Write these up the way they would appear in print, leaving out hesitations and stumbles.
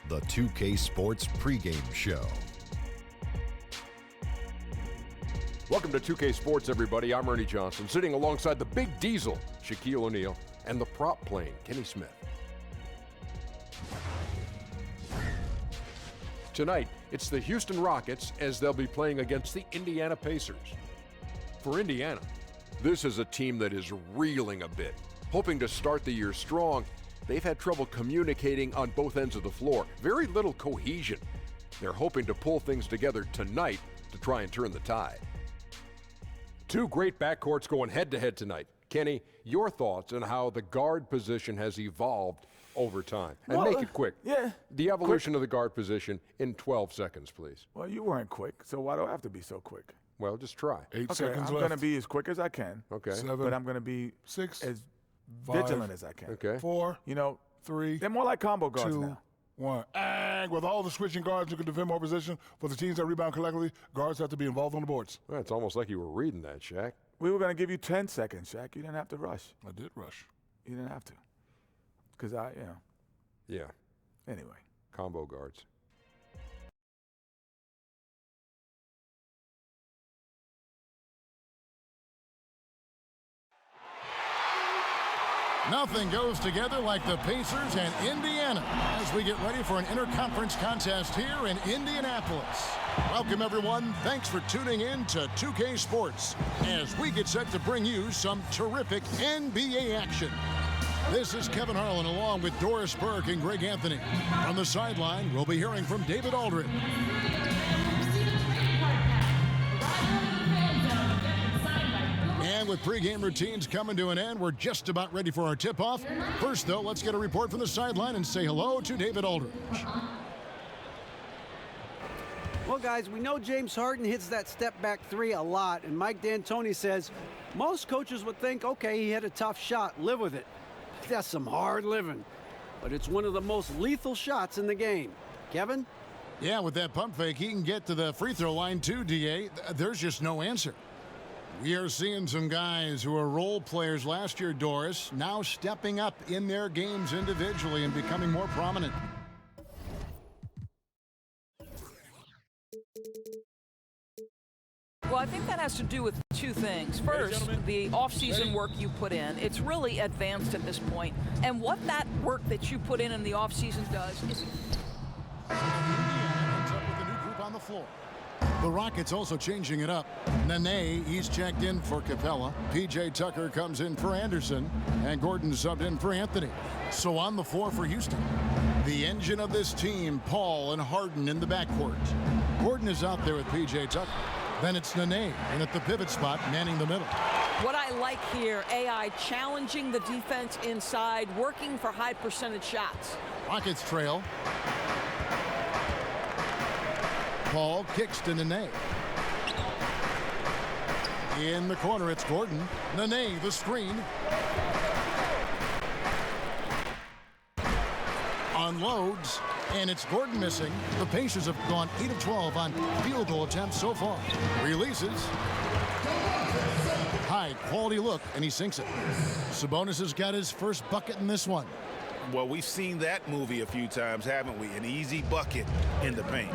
the 2K Sports pregame show. Welcome to 2K Sports, everybody. I'm Ernie Johnson, sitting alongside the Big Diesel, Shaquille O'Neal, and the prop plane, Kenny Smith. Tonight, it's the Houston Rockets as they'll be playing against the Indiana Pacers. For Indiana, this is a team that is reeling a bit, hoping to start the year strong. They've had trouble communicating on both ends of the floor. Very little cohesion. They're hoping to pull things together tonight to try and turn the tide. Two great backcourts going head-to-head tonight. Kenny, your thoughts on how the guard position has evolved over time? And make it quick. Yeah. The evolution of the guard position in 12 seconds, please. Well, you weren't quick, so why do I have to be so quick? Well, just try. 8 seconds left. I'm going to be as quick as I can. Okay. 7, But I'm going to be 6, as 5, vigilant as I can. Okay. 4, You know, 3, they're more like combo guards 2, now. 1. And with all the switching guards who can defend more position for the teams that rebound collectively, guards have to be involved on the boards. Well, it's almost like you were reading that, Shaq. We were going to give you 10 seconds, Shaq. You didn't have to rush. I did rush. You didn't have to. Because Yeah, anyway. combo guards. Nothing goes together like the Pacers and Indiana as we get ready for an interconference contest here in Indianapolis. Welcome, everyone. Thanks for tuning in to 2K Sports as we get set to bring you some terrific NBA action. This is Kevin Harlan along with Doris Burke and Greg Anthony. On the sideline, we'll be hearing from David Aldridge. And with pregame routines coming to an end, we're just about ready for our tip-off. First, though, let's get a report from the sideline and say hello to David Aldridge. Well, guys, we know James Harden hits that step-back three a lot, and Mike D'Antoni says most coaches would think, okay, he hit a tough shot, live with it. That's some hard living, but it's one of the most lethal shots in the game. Kevin? Yeah, with that pump fake, he can get to the free throw line too, D.A. There's just no answer. We are seeing some guys who were role players last year, Doris, now stepping up in their games individually and becoming more prominent. Well, I think that has to do with two things. First, the off-season work you put in. It's really advanced at this point. And what that work that you put in the off-season does is... Indiana ends up with a new group on the floor. The Rockets also changing it up. Nene, he's checked in for Capella. P.J. Tucker comes in for Anderson. And Gordon subbed in for Anthony. So on the floor for Houston, the engine of this team, Paul and Harden in the backcourt. Gordon is out there with P.J. Tucker. Then it's Nene, and at the pivot spot, manning the middle. What I like here, AI challenging the defense inside, working for high percentage shots. Rockets trail. Paul kicks to Nene. In the corner, it's Gordon. Nene, the screen. Unloads, and it's Gordon missing. The Pacers have gone 8 of 12 on field goal attempts so far. Releases. High quality look, and he sinks it. Sabonis has got his first bucket in this one. Well, we've seen that movie a few times, haven't we? An easy bucket in the paint.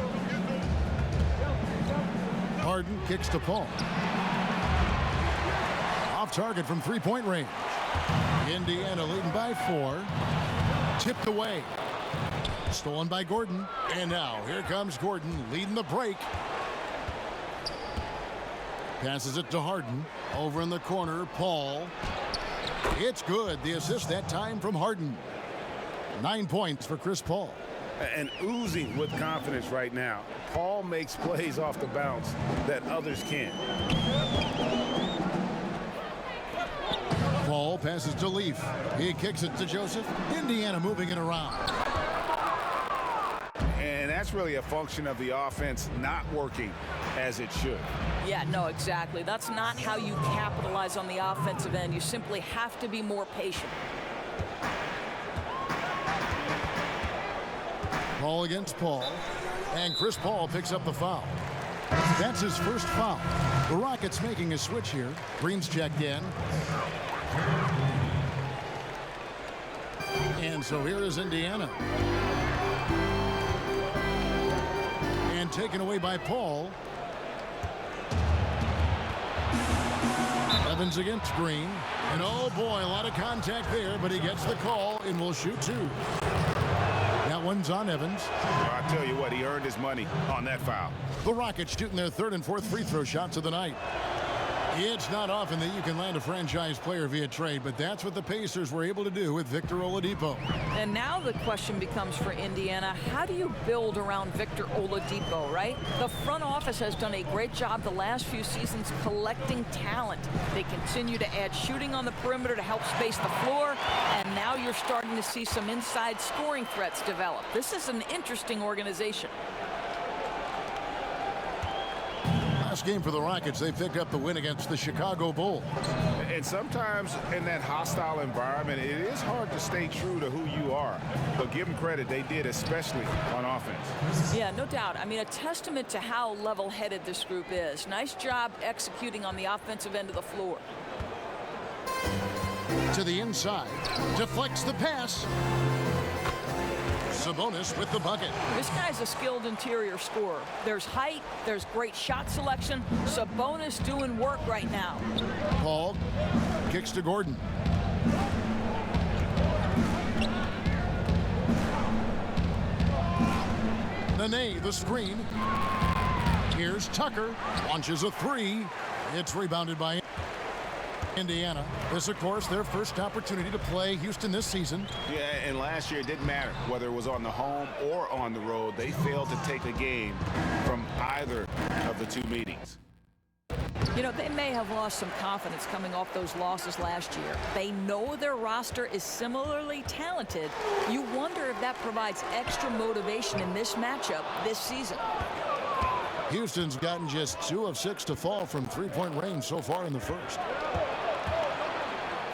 Harden kicks to Paul. Off target from three-point range. Indiana leading by 4. Tipped away. Stolen by Gordon. And now here comes Gordon leading the break. Passes it to Harden. Over in the corner, Paul. It's good. The assist that time from Harden. 9 points for Chris Paul. And oozing with confidence right now. Paul makes plays off the bounce that others can't. Paul passes to Leaf. He kicks it to Joseph. Indiana moving it around. And that's really a function of the offense not working as it should. Yeah, no, exactly. That's not how you capitalize on the offensive end. You simply have to be more patient. Paul against Paul. And Chris Paul picks up the foul. That's his first foul. The Rockets making a switch here. Green's checked in. And so here is Indiana. and taken away by Paul. Evans against Green. And oh boy, a lot of contact there, but he gets the call and will shoot two. That one's on Evans. I tell you what, he earned his money on that foul. The Rockets shooting their third and fourth free throw shots of the night. It's not often that you can land a franchise player via trade, but that's what the Pacers were able to do with Victor Oladipo. And now the question becomes for Indiana, how do you build around Victor Oladipo, right? The front office has done a great job the last few seasons collecting talent. They continue to add shooting on the perimeter to help space the floor, and now you're starting to see some inside scoring threats develop. This is an interesting organization. Last game for the Rockets, they picked up the win against the Chicago Bulls. And sometimes in that hostile environment, it is hard to stay true to who you are. But give them credit, they did, especially on offense. Yeah, no doubt. I mean, a testament to how level-headed this group is. Nice job executing on the offensive end of the floor. To the inside, deflects the pass. Sabonis with the bucket. This guy's a skilled interior scorer. There's height, there's great shot selection. Sabonis doing work right now. Paul kicks to Gordon. Nene, the screen. Here's Tucker. Launches a three. It's rebounded by Indiana. This, of course, their first opportunity to play Houston this season. Yeah, and last year it didn't matter whether it was on the home or on the road. They failed to take a game from either of the two meetings. You know, they may have lost some confidence coming off those losses last year. They know their roster is similarly talented. You wonder if that provides extra motivation in this matchup this season. Houston's gotten just 2 of 6 to fall from three-point range so far in the first.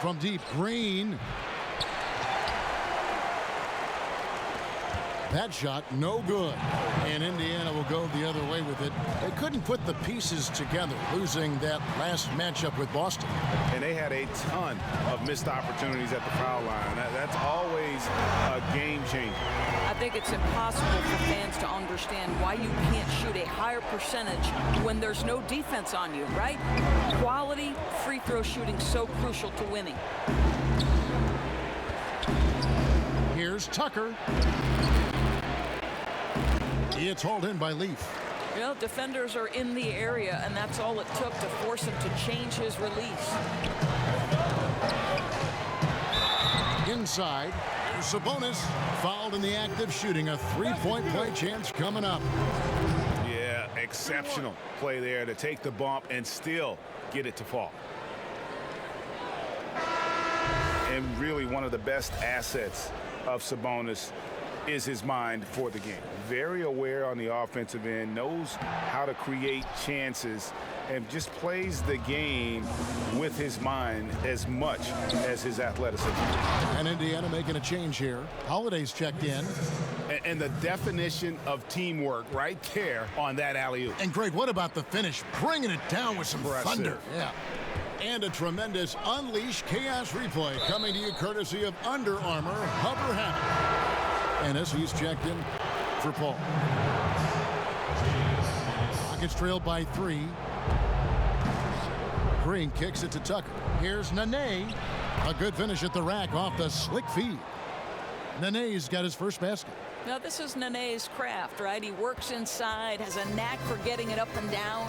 From deep, Green. That shot, no good. And Indiana will go the other way with it. They couldn't put the pieces together, losing that last matchup with Boston. And they had a ton of missed opportunities at the foul line. That's always a game changer. I think it's impossible for fans to understand why you can't shoot a higher percentage when there's no defense on you, right? Quality free throw shooting so crucial to winning. Here's Tucker. It's hauled in by Leaf. You know, defenders are in the area, and that's all it took to force him to change his release. Inside, Sabonis fouled in the act of shooting. A three-point play chance coming up. Yeah, exceptional play there to take the bump and still get it to fall. And really one of the best assets of Sabonis is his mind for the game. Very aware on the offensive end, knows how to create chances, and just plays the game with his mind as much as his athleticism. And Indiana making a change here. Holiday's checked in. And the definition of teamwork right there on that alley-oop. And Greg, what about the finish? Bringing it down with some thunder. Yeah. And a tremendous Unleash Chaos replay coming to you courtesy of Under Armour Hover Habit. And as he's checked in for Paul. Rockets trailed by 3. Green kicks it to Tucker. Here's Nene. A good finish at the rack off the slick feed. Nene's got his first basket. Now, this is Nene's craft, right? He works inside, has a knack for getting it up and down.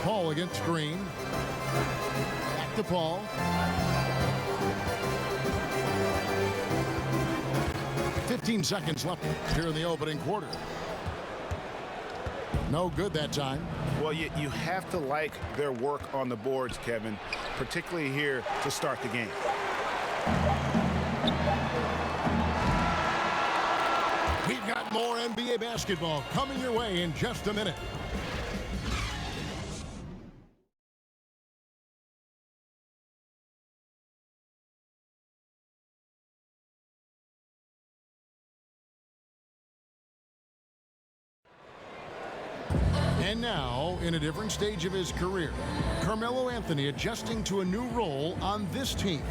Paul against Green. Back to Paul. "15 seconds left here in the opening quarter." No good that time. Well, you have to like their work on the boards, Kevin, particularly here to start the game. We've got more NBA basketball coming your way in just a minute. And now, in a different stage of his career, Carmelo Anthony adjusting to a new role on this team.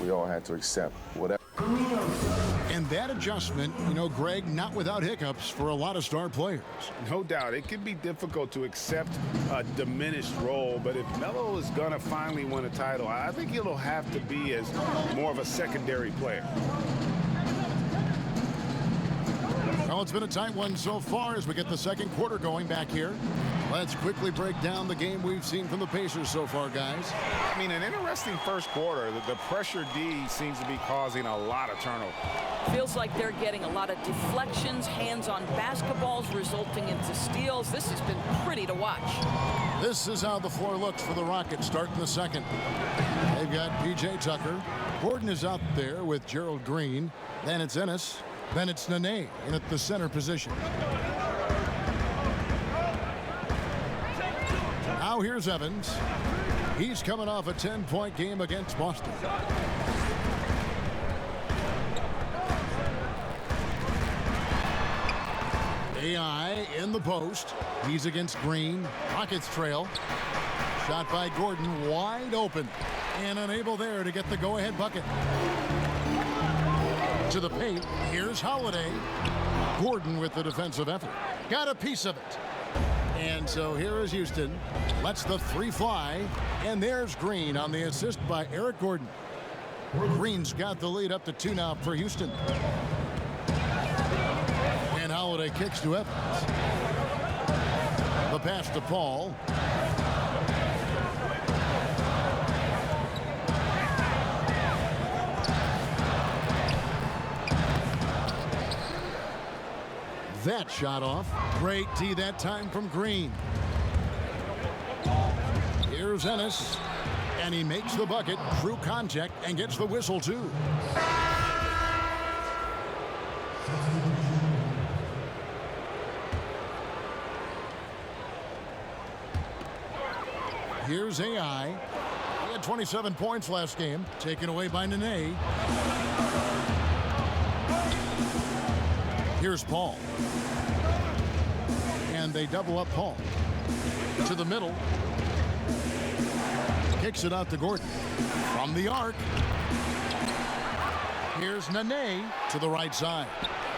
We all had to accept whatever And that adjustment, you know, Greg, not without hiccups for a lot of star players. No doubt. It can be difficult to accept a diminished role, but if Melo is going to finally win a title, I think he'll have to be as more of a secondary player. Well, it's been a tight one so far as we get the second quarter going back here. Let's quickly break down the game we've seen from the Pacers so far, guys. I mean, an interesting first quarter. The pressure D seems to be causing a lot of turnover. Feels like they're getting a lot of deflections, hands-on basketballs resulting into steals. This has been pretty to watch. This is how the floor looks for the Rockets starting the second. They've got P.J. Tucker. Gordon is out there with Gerald Green. Then it's Ennis. Then it's Nene in at the center position. Now here's Evans. He's coming off a 10-point game against Boston. AI in the post. He's against Green. Rockets trail. Shot by Gordon, wide open. And unable there to get the go-ahead bucket. To the paint, here's Holiday. Gordon with the defensive effort. Got a piece of it. And so here is Houston. Lets the three fly. And there's Green on the assist by Eric Gordon. Green's got the lead up to 2 now for Houston. And Holiday kicks to Evans. The pass to Paul. That shot off. Great D that time from Green. Here's Ennis. And he makes the bucket through contact and gets the whistle too. Here's AI. He had 27 points last game. Taken away by Nene. Here's Paul. And they double up Paul. To the middle. Kicks it out to Gordon. From the arc. Here's Nene to the right side.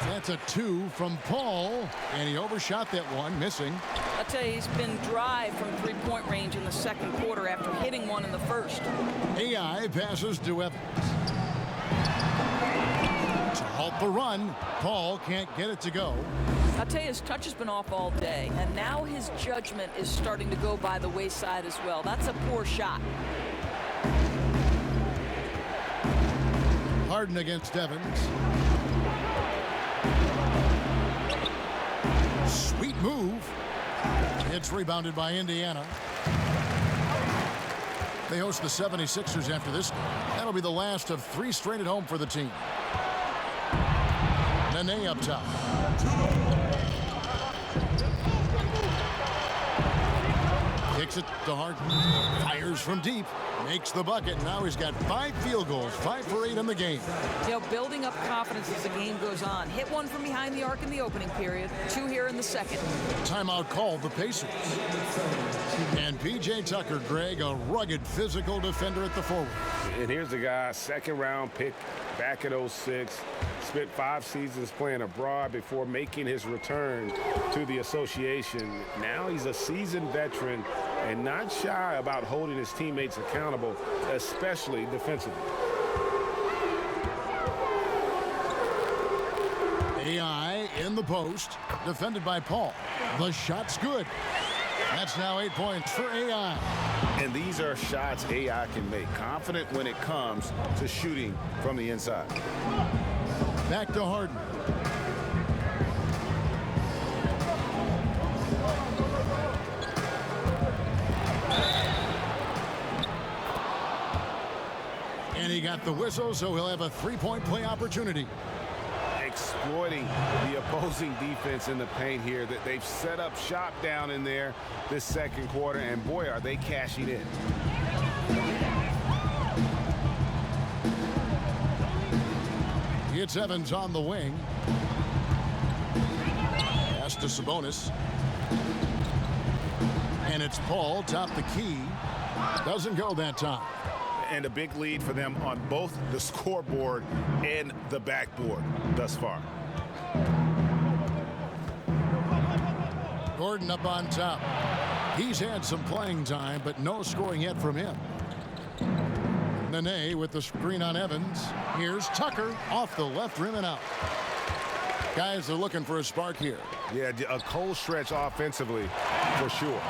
That's a 2 from Paul. And he overshot that one, missing. I'll tell you, he's been dry from three-point range in the second quarter after hitting one in the first. AI passes to Evans. To halt the run. Paul can't get it to go. I'll tell you, his touch has been off all day, and now his judgment is starting to go by the wayside as well. That's a poor shot. Harden against Evans. Sweet move. It's rebounded by Indiana. They host the 76ers after this. That'll be the last of 3 straight at home for the team. Nene up top. Kicks it to Harden. Fires from deep. Makes the bucket. Now he's got 5 field goals. 5 for 8 in the game. You know, building up confidence as the game goes on. Hit one from behind the arc in the opening period. 2 here in the second. Timeout called the Pacers. And P.J. Tucker, Greg, a rugged physical defender at the forward. And here's the guy, second-round pick back at 06. Spent 5 seasons playing abroad before making his return to the association. Now he's a seasoned veteran and not shy about holding his teammates accountable, especially defensively. AI in the post, defended by Paul. The shot's good. That's now 8 points for AI. And these are shots AI can make. Confident when it comes to shooting from the inside. Back to Harden. And he got the whistle, so he'll have a 3-point play opportunity. Exploiting the opposing defense in the paint here. That they've set up shop down in there this second quarter, and boy, are they cashing in. It's Evans on the wing. Pass to Sabonis. And it's Paul, top the key. Doesn't go that time. And a big lead for them on both the scoreboard and the backboard thus far. Gordon up on top. He's had some playing time, but no scoring yet from him. Nene with the screen on Evans. Here's Tucker off the left rim and out. Guys are looking for a spark here. Yeah, a cold stretch offensively for sure.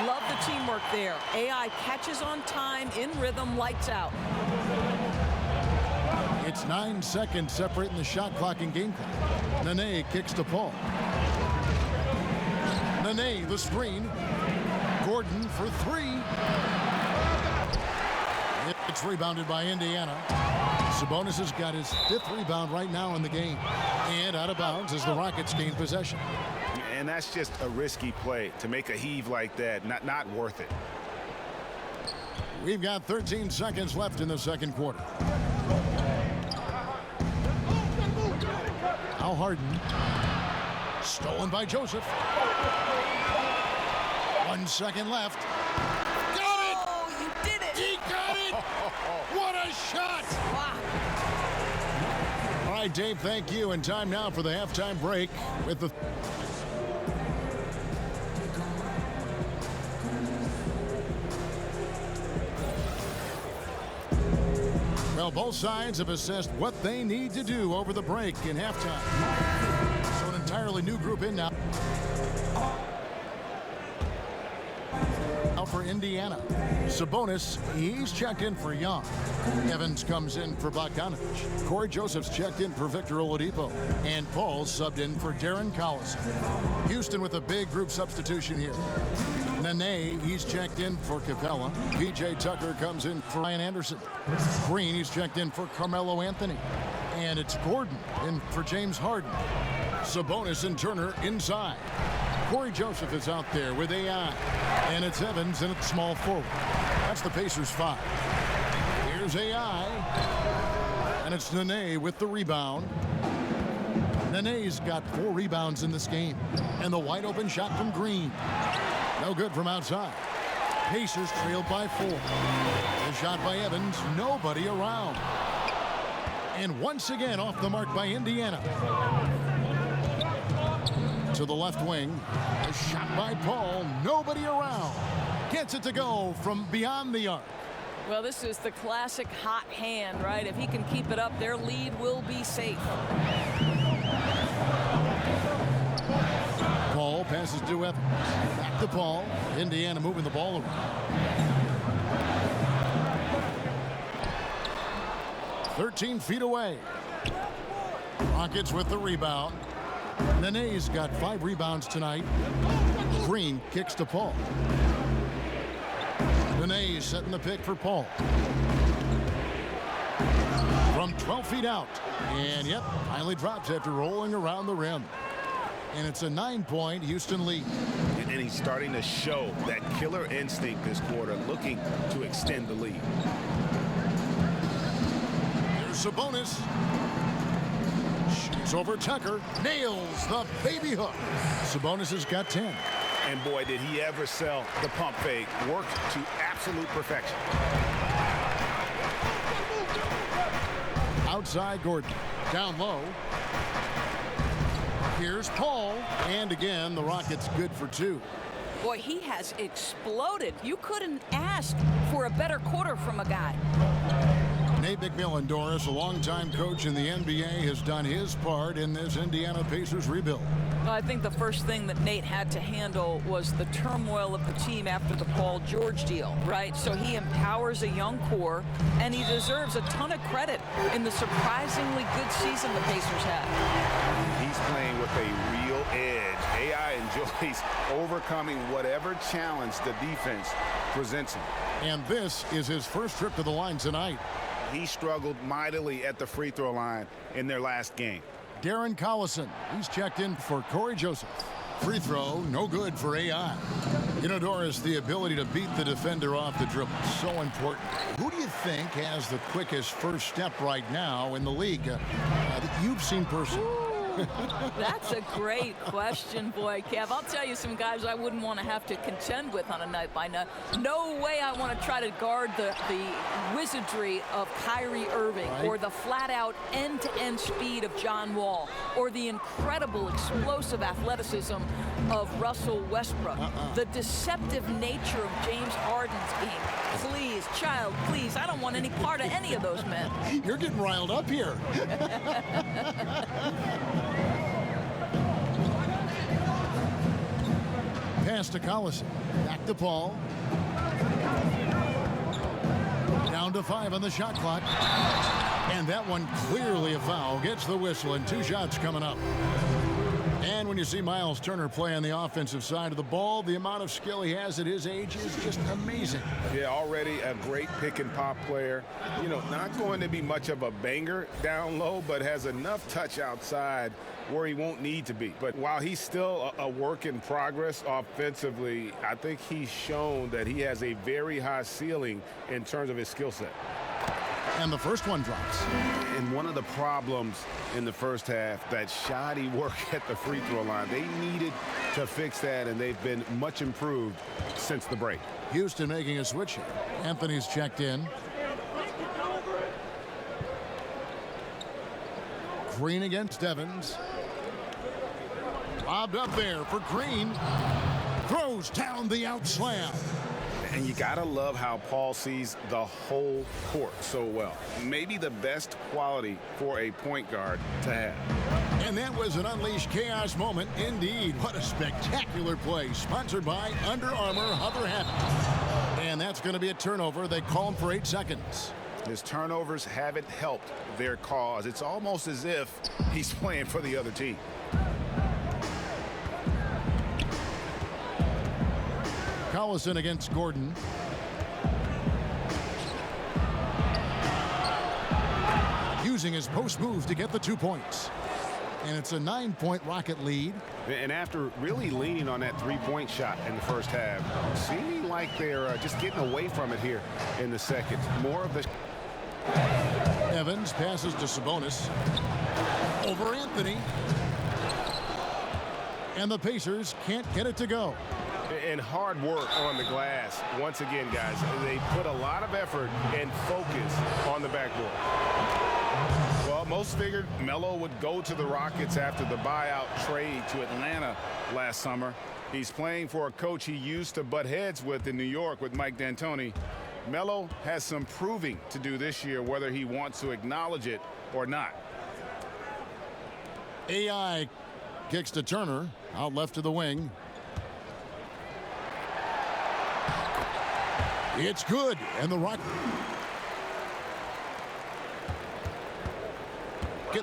Love the teamwork there. AI catches on time, in rhythm, lights out. It's 9 seconds separating the shot clock and game clock. Nene kicks to Paul. Nene, the screen. Gordon for three. It's rebounded by Indiana. Sabonis has got his 5th rebound right now in the game. And out of bounds as the Rockets gain possession. And that's just a risky play to make a heave like that. Not worth it. We've got 13 seconds left in the second quarter. Al Harden. Stolen by Joseph. 1 second left. Got it! Oh, you did it! He got it! What a shot! Wow. All right, Dave, thank you. And time now for the halftime break with the... Well, both sides have assessed what they need to do over the break in halftime. So an entirely new group in now. For Indiana. Sabonis, he's checked in for Young. Evans comes in for Bogdanovich. Corey Joseph's checked in for Victor Oladipo. And Paul subbed in for Darren Collison. Houston with a big group substitution here. Nene, he's checked in for Capella. PJ Tucker comes in for Ryan Anderson. Green, he's checked in for Carmelo Anthony. And it's Gordon in for James Harden. Sabonis and Turner inside. Corey Joseph is out there with AI. And it's Evans and it's small forward. That's the Pacers 5. Here's AI. And it's Nene with the rebound. Nene's got 4 rebounds in this game. And the wide open shot from Green. No good from outside. Pacers trailed by 4. The shot by Evans. Nobody around. And once again off the mark by Indiana. To the left wing. A shot by Paul. Nobody around. Gets it to go from beyond the arc. Well, this is the classic hot hand, right? If he can keep it up, their lead will be safe. Paul passes to Evans. Back to Paul. Indiana moving the ball around. 13 feet away. Rockets with the rebound. Nene's got 5 rebounds tonight. Green kicks to Paul. Nene setting the pick for Paul. From 12 feet out. And yep, finally drops after rolling around the rim. And it's a 9-point Houston lead. And he's starting to show that killer instinct this quarter, looking to extend the lead. There's Sabonis. Shoots over Tucker. Nails the baby hook. Sabonis has got 10. And boy, did he ever sell the pump fake. Worked to absolute perfection. Outside Gordon. Down low. Here's Paul. And again, the Rockets good for 2. Boy, he has exploded. You couldn't ask for a better quarter from a guy. Nate McMillan, Doris, a longtime coach in the NBA, has done his part in this Indiana Pacers rebuild. Well, I think the first thing that Nate had to handle was the turmoil of the team after the Paul George deal, right? So he empowers a young core, and he deserves a ton of credit in the surprisingly good season the Pacers had. He's playing with a real edge. AI enjoys overcoming whatever challenge the defense presents him. And this is his first trip to the line tonight. He struggled mightily at the free throw line in their last game. Darren Collison, he's checked in for Corey Joseph. Free throw, no good for AI. You know, Doris, the ability to beat the defender off the dribble is so important. Who do you think has the quickest first step right now in the league that you've seen personally? That's a great question, boy, Kev. I'll tell you some guys I wouldn't want to have to contend with on a night by night. No way I want to try to guard the wizardry of Kyrie Irving, right, or the flat-out end-to-end speed of John Wall, or the incredible explosive athleticism of Russell Westbrook. The deceptive nature of James Harden's game. Please, child, please, I don't want any part of any of those men. You're getting riled up here. Pass to Collison. Back to Paul. Down to 5 on the shot clock. And that one clearly a foul. Gets the whistle, and 2 shots coming up. And when you see Miles Turner play on the offensive side of the ball, the amount of skill he has at his age is just amazing. Yeah, already a great pick and pop player. You know, not going to be much of a banger down low, but has enough touch outside where he won't need to be. But while he's still a work in progress offensively, I think he's shown that he has a very high ceiling in terms of his skill set. And the first one drops. And one of the problems in the first half, that shoddy work at the free throw line. They needed to fix that, and they've been much improved since the break. Houston making a switch here. Anthony's checked in. Green against Evans. Lobbed up there for Green. Throws down the out slam. And you gotta love how Paul sees the whole court so well. Maybe the best quality for a point guard to have. And that was an unleashed chaos moment indeed. What a spectacular play. Sponsored by Under Armour Hover Habit. And that's going to be a turnover. They call him for 8 seconds. His turnovers haven't helped their cause. It's almost as if he's playing for the other team. Collison against Gordon. Using his post move to get the 2 points. And it's a 9-point Rocket lead. And after really leaning on that 3-point shot in the first half, seeming like they're just getting away from it here in the second. More of the... Evans passes to Sabonis. Over Anthony. And the Pacers can't get it to go. And hard work on the glass. Once again, guys, they put a lot of effort and focus on the backboard. Well, most figured Melo would go to the Rockets after the buyout trade to Atlanta last summer. He's playing for a coach he used to butt heads with in New York with Mike D'Antoni. Melo has some proving to do this year, whether he wants to acknowledge it or not. AI kicks to Turner, out left to the wing. It's good, and the Rocket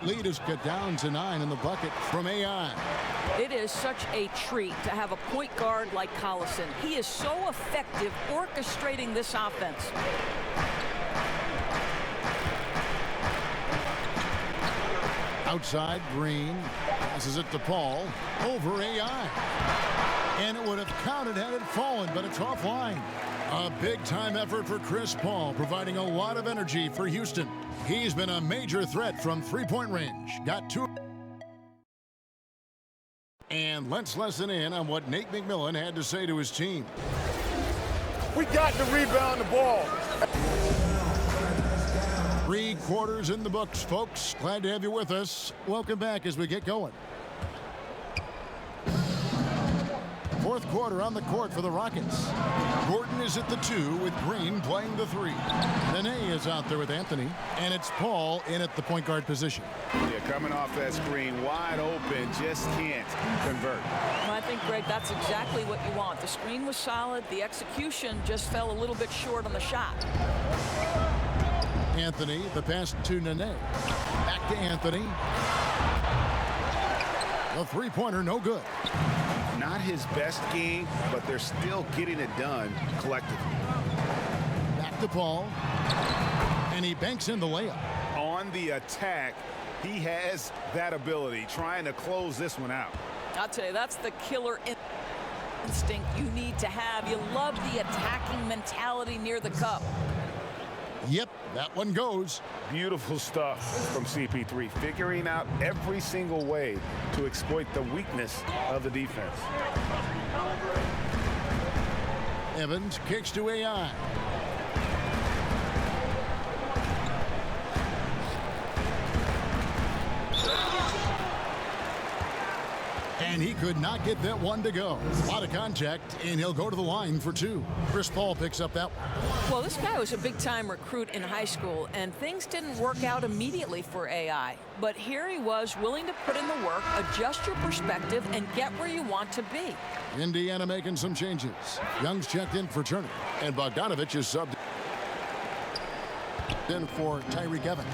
lead is cut down to 9 in the bucket from AI. It is such a treat to have a point guard like Collison. He is so effective orchestrating this offense. Outside, Green passes it to Paul over AI. And it would have counted had it fallen, but it's offline. A big-time effort for Chris Paul, providing a lot of energy for Houston. He's been a major threat from three-point range. Got 2. And let's listen in on what Nate McMillan had to say to his team. We got to rebound the ball. 3 quarters in the books, folks. Glad to have you with us. Welcome back as we get going. 4th quarter on the court for the Rockets. Gordon is at the 2 with Green playing the 3. Nene is out there with Anthony, and it's Paul in at the point guard position. Yeah, coming off that screen, wide open, just can't convert. Well, I think, Greg, that's exactly what you want. The screen was solid. The execution just fell a little bit short on the shot. Anthony, the pass to Nene. Back to Anthony. The three-pointer, no good. Not his best game, but they're still getting it done collectively. Back to Paul. And he banks in the layup. On the attack, he has that ability, trying to close this one out. I'll tell you, that's the killer instinct you need to have. You love the attacking mentality near the cup. Yep, that one goes. Beautiful stuff from CP3, figuring out every single way to exploit the weakness of the defense. Evans kicks to AI. And he could not get that one to go. A lot of contact, and he'll go to the line for 2. Chris Paul picks up that one. Well, this guy was a big-time recruit in high school, and things didn't work out immediately for AI. But here he was, willing to put in the work, adjust your perspective, and get where you want to be. Indiana making some changes. Young's checked in for Turner, and Bogdanovich is subbed in for Tyreek Evans.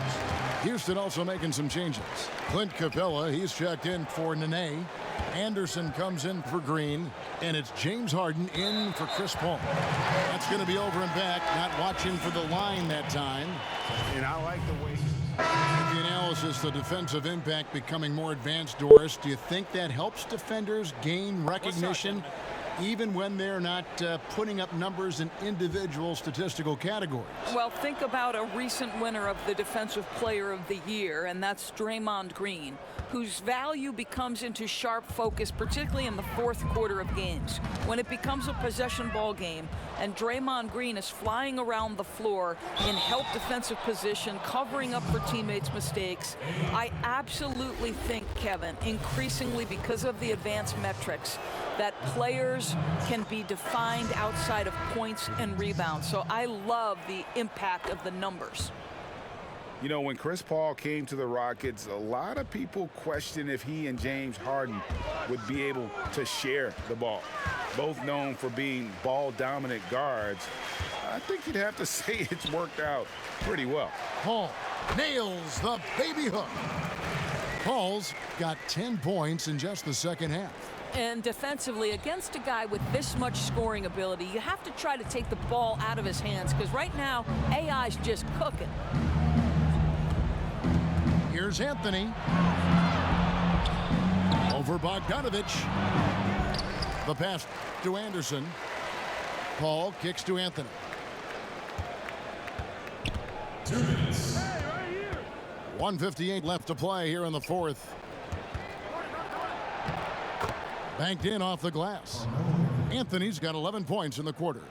Houston also making some changes. Clint Capella, he's checked in for Nene. Anderson comes in for Green, and it's James Harden in for Chris Paul. That's going to be over and back, not watching for the line that time. And I like the way The analysis, the defensive impact becoming more advanced, Doris. Do you think that helps defenders gain recognition even when they're not putting up numbers in individual statistical categories? Well, think about a recent winner of the Defensive Player of the Year, and that's Draymond Green, whose value becomes into sharp focus, particularly in the fourth quarter of games. When it becomes a possession ball game and Draymond Green is flying around the floor in help defensive position, covering up for teammates' mistakes, I absolutely think, Kevin, increasingly because of the advanced metrics, that players can be defined outside of points and rebounds. So I love the impact of the numbers. You know, when Chris Paul came to the Rockets, a lot of people questioned if he and James Harden would be able to share the ball. Both known for being ball-dominant guards, I think you'd have to say it's worked out pretty well. Paul nails the baby hook. Paul's got 10 points in just the second half. And defensively, against a guy with this much scoring ability, you have to try to take the ball out of his hands, because right now, AI's just cooking. Here's Anthony. Over Bogdanovich. The pass to Anderson. Paul kicks to Anthony. 2 minutes. 1:58 left to play here in the fourth. Banked in off the glass. Anthony's got 11 points in the quarter.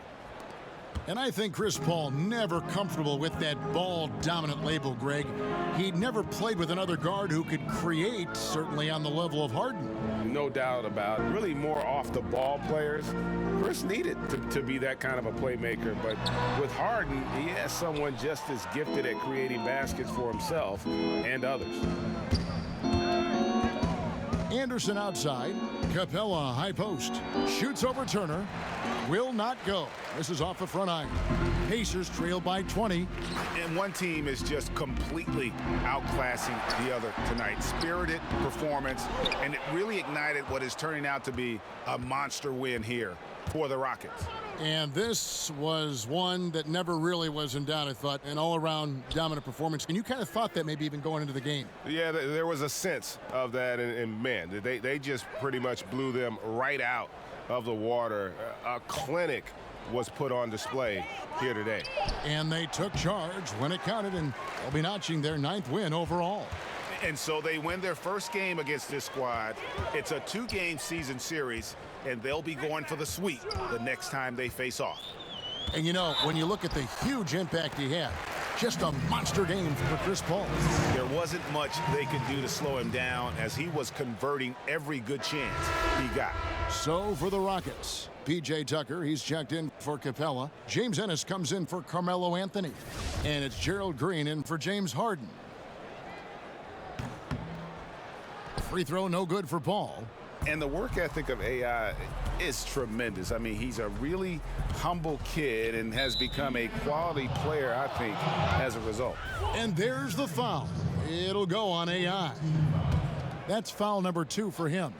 And I think Chris Paul never comfortable with that ball-dominant label, Greg. He'd never played with another guard who could create, certainly on the level of Harden. No doubt about it. Really more off-the-ball players. Chris needed to be that kind of a playmaker, but with Harden, he has someone just as gifted at creating baskets for himself and others. Anderson outside. Capella high post. Shoots over Turner. Will not go. This is off the front iron. Pacers trail by 20. And one team is just completely outclassing the other tonight. Spirited performance, and it really ignited what is turning out to be a monster win here for the Rockets. And this was one that never really was in doubt, I thought, an all-around dominant performance. And you kind of thought that maybe even going into the game. Yeah, there was a sense of that, and man, they just pretty much blew them right out of the water. A clinic was put on display here today. And they took charge when it counted, and they'll be notching their 9th win overall. And so they win their first game against this squad. It's a 2-game season series, and they'll be going for the sweep the next time they face off. And you know, when you look at the huge impact he had, just a monster game for Chris Paul. There wasn't much they could do to slow him down as he was converting every good chance he got. So for the Rockets, P.J. Tucker, he's checked in for Capella. James Ennis comes in for Carmelo Anthony. And it's Gerald Green in for James Harden. Free throw no good for Paul. And the work ethic of AI is tremendous. I mean, he's a really humble kid and has become a quality player, I think, as a result. And there's the foul. It'll go on AI. That's foul number 2 for him.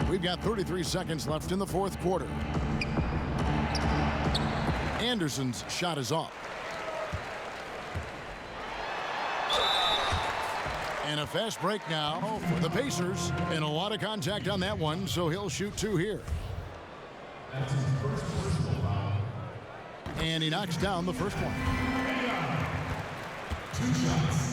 We've got 33 seconds left in the fourth quarter. Anderson's shot is off. And a fast break now for the Pacers. And a lot of contact on that one, so he'll shoot 2 here. And he knocks down the first one. 2 shots.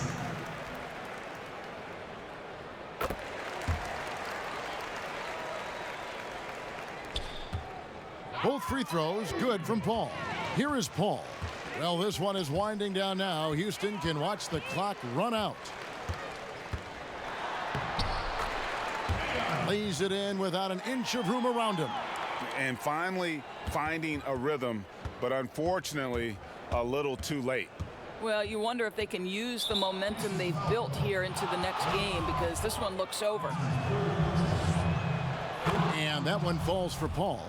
Both free throws good from Paul. Here is Paul. Well, this one is winding down now. Houston can watch the clock run out. Lays it in without an inch of room around him. And finally finding a rhythm, but unfortunately a little too late. Well, you wonder if they can use the momentum they've built here into the next game, because this one looks over. And that one falls for Paul.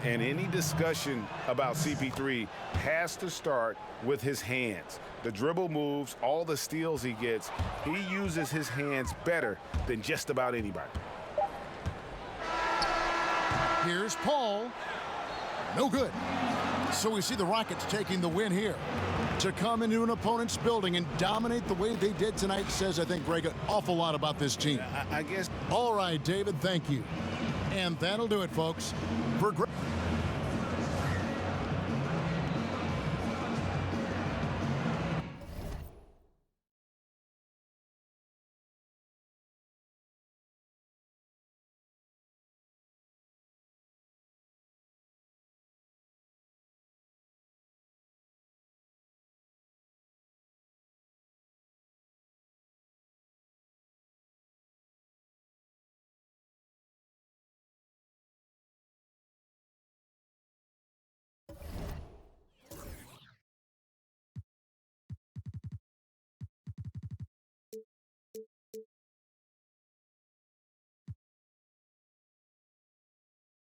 And any discussion about CP3 has to start with his hands. The dribble moves, all the steals he gets, he uses his hands better than just about anybody. Here's Paul. No good. So we see the Rockets taking the win here. To come into an opponent's building and dominate the way they did tonight says, I think, Greg, an awful lot about this team. I guess. All right, David, thank you. And that'll do it, folks. For Greg.